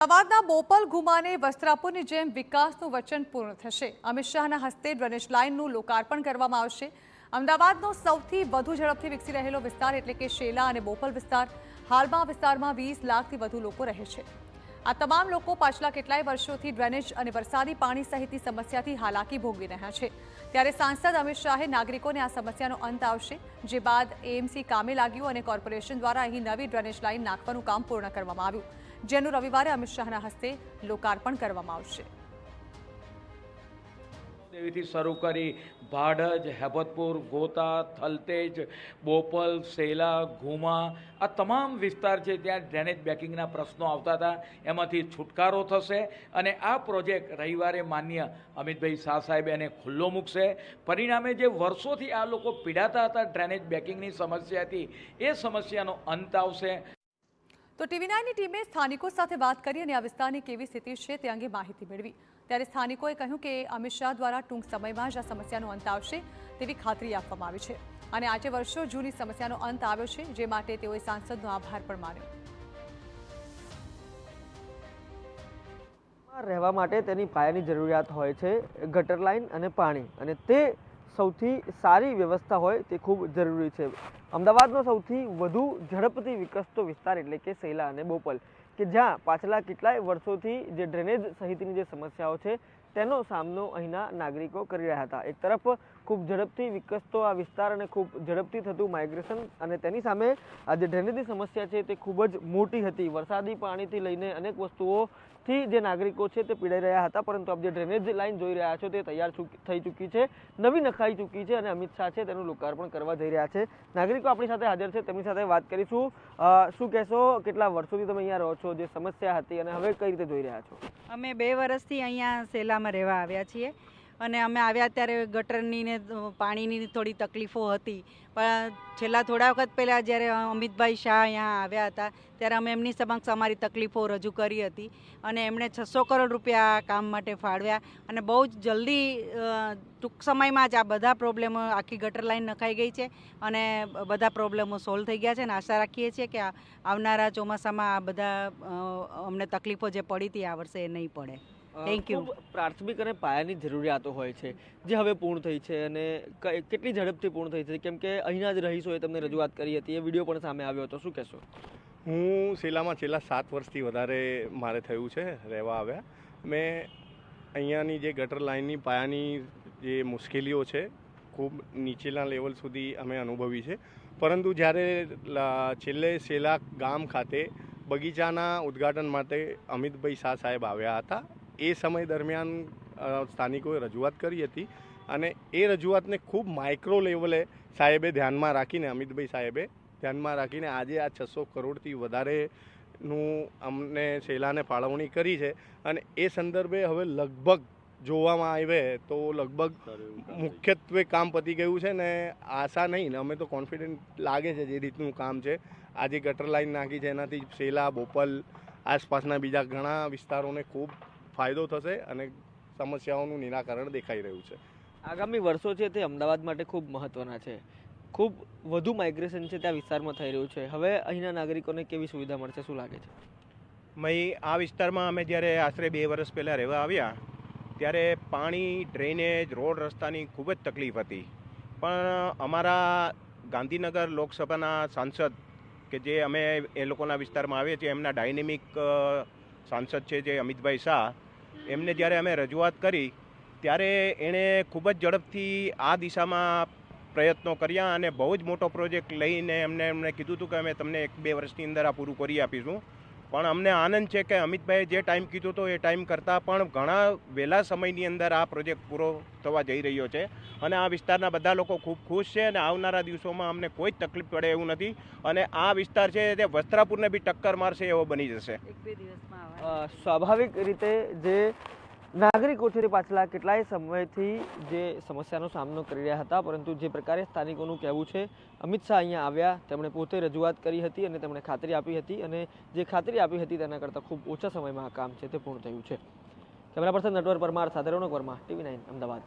અમદાવાદના બોપલ ગુમાને વસ્ત્રાપુરની જેમ વિકાસનું વચન પૂર્ણ થશે। અમિત શાહના હસ્તે ડ્રેનેજ લાઇનનું લોકાર્પણ કરવામાં આવશે। અમદાવાદનો સૌથી વધુ ઝડપથી વિકસી રહેલો વિસ્તાર એટલે કે શેલા અને બોપલ વિસ્તાર। હાલમાં આ વિસ્તારમાં 20 લાખથી વધુ લોકો રહે છે। આ તમામ લોકો પાછલા કેટલાય વર્ષોથી ડ્રેનેજ અને વરસાદી પાણી સહિતની સમસ્યાથી હાલાકી ભોગવી રહ્યા છે। ત્યારે સાંસદ અમિત શાહે નાગરિકોને આ સમસ્યાનો અંત આવશે, જે બાદ એએમસી કામે લાગ્યું અને કોર્પોરેશન દ્વારા અહીં નવી ડ્રેનેજ લાઇન નાખવાનું કામ પૂર્ણ કરવામાં આવ્યું, જેનું રવિવારે અમિત શાહના હસ્તે લોકાર્પણ કરવામાં આવશે। દેવીથી શરૂ કરી ભાડજ, હેબતપુર, ગોતા, થલતેજ, બોપલ, શેલા, ઘુમા આ તમામ વિસ્તાર છે ત્યાં ડ્રેનેજ બેકિંગના પ્રશ્નો આવતા હતા, એમાંથી છુટકારો થશે અને આ પ્રોજેક્ટ રવિવારે માન્ય અમિતભાઈ શાહ સાહેબે એને ખુલ્લો મૂકશે। પરિણામે જે વર્ષોથી આ લોકો પીડાતા હતા ડ્રેનેજ બેકિંગની સમસ્યાથી, એ સમસ્યાનો અંત આવશે। તો ટીવી9ની ટીમે સ્થાનિકો સાથે વાત કરી અને આ વિસ્તારની કેવી સ્થિતિ છે તે અંગે માહિતી મેળવી। ત્યારે સ્થાનિકોએ કહ્યું કે અમિત શાહ દ્વારા ટૂંક સમયમાં જ આ સમસ્યાનો અંત આવશે તેવી ખાતરી આપવામાં આવી છે અને આજે વર્ષો જૂની સમસ્યાનો અંત આવ્યો છે, જે માટે તેઓએ સાંસદનો આભાર પણ માન્યો। રહેવા માટે તેની પાયાની જરૂરિયાત હોય છે ગટર લાઇન અને પાણી, અને તે સૌથી સારી વ્યવસ્થા હોય તે ખૂબ જરૂરી છે। અમદાવાદનો સૌથી વધુ ઝડપથી વિકસતો વિસ્તાર એટલે કે શેલા અને બોપલ, કે જ્યાં પાછલા કેટલાય વર્ષોથી જે ડ્રેનેજ સહિતની જે સમસ્યાઓ છે તેનો સામનો અહીંના નાગરિકો કરી રહ્યા હતા। એક તરફ ખૂબ ઝડપથી વિકસતો આ વિસ્તાર અને ખૂબ ઝડપથી થતું માઇગ્રેશન, અને તેની સામે આ જે ડ્રેનેજની સમસ્યા છે તે ખૂબ જ મોટી હતી। વરસાદી પાણીથી લઈને અનેક વસ્તુઓથી જે નાગરિકો છે તે પીડાઈ રહ્યા હતા, પરંતુ આપ જે ડ્રેનેજ લાઇન જોઈ રહ્યા છો તે તૈયાર થઈ ચૂકી છે, નવી નખાઈ ચૂકી છે અને અમિત શાહ છે તેનું લોકાર્પણ કરવા જઈ રહ્યા છે। નાગરિકો આપણી સાથે હાજર છે, તેમની સાથે વાત કરીશું। શું કહેશો, કેટલા વર્ષોથી તમે અહીંયા રહો છો, જે સમસ્યા હતી અને હવે કઈ રીતે જોઈ રહ્યા છો? અમે 2 વર્ષથી અહીંયા શેલામાં રહેવા આવ્યા છીએ અને અમે આવ્યા ત્યારે ગટરની ને પાણીની થોડી તકલીફો હતી, પણ છેલ્લા થોડા વખત પહેલાં જ્યારે અમિતભાઈ શાહ અહીંયા આવ્યા હતા ત્યારે અમે એમની સમક્ષ અમારી તકલીફો રજૂ કરી હતી અને એમણે 600 કરોડ રૂપિયા આ કામ માટે ફાળવ્યા અને બહુ જ જલ્દી ટૂંક સમયમાં જ આ બધા પ્રોબ્લેમો, આખી ગટર લાઈન નખાઈ ગઈ છે અને બધા પ્રોબ્લેમો સોલ્વ થઈ ગયા છે અને આશા રાખીએ છીએ કે આવનારા ચોમાસામાં આ બધા અમને તકલીફો જે પડી હતી આ વર્ષે એ નહીં પડે। Thank you. પ્રાથમિક અને પાયાની જરૂરિયાતો હોય છે જે હવે પૂર્ણ થઈ છે, અને કેટલી ઝડપથી પૂર્ણ થઈ છે, કેમ કે અહીંના જ રહીશોએ તમને રજૂઆત કરી હતી, એ વિડીયો પણ સામે આવ્યો હતો, શું કહેશો? હું શેલામાં છેલ્લા 7 વર્ષથી વધારે મારે થયું છે રહેવા આવ્યા। મેં અહીંયાની જે ગટર લાઇનની પાયાની જે મુશ્કેલીઓ છે ખૂબ નીચેના લેવલ સુધી અમે અનુભવી છે, પરંતુ જ્યારે છેલ્લે શેલા ગામ ખાતે બગીચાના ઉદ્ઘાટન માટે અમિતભાઈ શાહ સાહેબ આવ્યા હતા, એ સમય દરમિયાન સ્થાનિકોએ રજૂઆત કરી હતી અને એ રજૂઆતને ખૂબ માઇક્રો લેવલે સાહેબે ધ્યાનમાં રાખીને, અમિતભાઈ સાહેબે ધ્યાનમાં રાખીને આજે આ 600 કરોડથી વધારેનું અમને શેલાને ફાળવણી કરી છે અને એ સંદર્ભે હવે લગભગ જોવામાં આવે તો લગભગ મુખ્યત્વે કામ પતી ગયું છે ને આશા નહીં, અમે તો કોન્ફિડન્ટ લાગે છે જે રીતનું કામ છે। આજે ગટર લાઇન નાખી છે, એનાથી શેલા, બોપલ આસપાસના બીજા ઘણા વિસ્તારોને ખૂબ ફાયદો થશે અને સમસ્યાઓનું નિરાકરણ દેખાઈ રહ્યું છે। આગામી વર્ષો છે તે અમદાવાદ માટે ખૂબ મહત્વના છે, ખૂબ વધુ માઇગ્રેશન છે ત્યાં વિસ્તારમાં થઈ રહ્યું છે, હવે અહીંના નાગરિકોને કેવી સુવિધા મળશે, શું લાગે છે? આ વિસ્તારમાં અમે જ્યારે આશરે 2 વર્ષ પહેલાં રહેવા આવ્યા ત્યારે પાણી, ડ્રેનેજ, રોડ રસ્તાની ખૂબ જ તકલીફ હતી, પણ અમારા ગાંધીનગર લોકસભાના સાંસદ કે જે અમે એ લોકોના વિસ્તારમાં આવીએ છીએ, એમના ડાયનેમિક સાંસદ છે જે અમિતભાઈ શાહ, એમને જ્યારે અમે રજૂઆત કરી ત્યારે એણે ખૂબ જ ઝડપથી આ દિશામાં પ્રયત્નો કર્યા અને બહુ જ મોટો પ્રોજેક્ટ લઈને એમને કીધું હતું કે અમે તમને 1-2 વર્ષની અંદર આ પૂરું કરી આપીશું। પણ અમને આનંદ છે કે અમિતભાઈએ જે ટાઈમ કીધું હતો એ ટાઈમ કરતાં પણ ઘણા વહેલા સમયની અંદર આ પ્રોજેક્ટ પૂરો થવા જઈ રહ્યો છે અને આ વિસ્તારના બધા લોકો ખૂબ ખુશ છે અને આવનારા દિવસોમાં અમને કોઈ જ તકલીફ પડે એવું નથી અને આ વિસ્તાર છે તે વસ્ત્રાપુરને બી ટક્કર મારશે એવો બની જશે। 1-2 દિવસમાં સ્વાભાવિક રીતે જે નાગરિકો છે તે પાછલા કેટલાય સમયથી જે સમસ્યાનો સામનો કરી રહ્યા હતા, પરંતુ જે પ્રકારે સ્થાનિકોનું કહેવું છે, અમિત શાહ અહીંયા આવ્યા, તેમણે પોતે રજૂઆત કરી હતી અને તેમણે ખાતરી આપી હતી, અને જે ખાતરી આપી હતી તેના કરતાં ખૂબ ઓછા સમયમાં આ કામ છે તે પૂર્ણ થયું છે। કેમેરા પર્સન નટવર પરમાર સાથે રોનક વર્મા, ટીવી9 અમદાવાદ।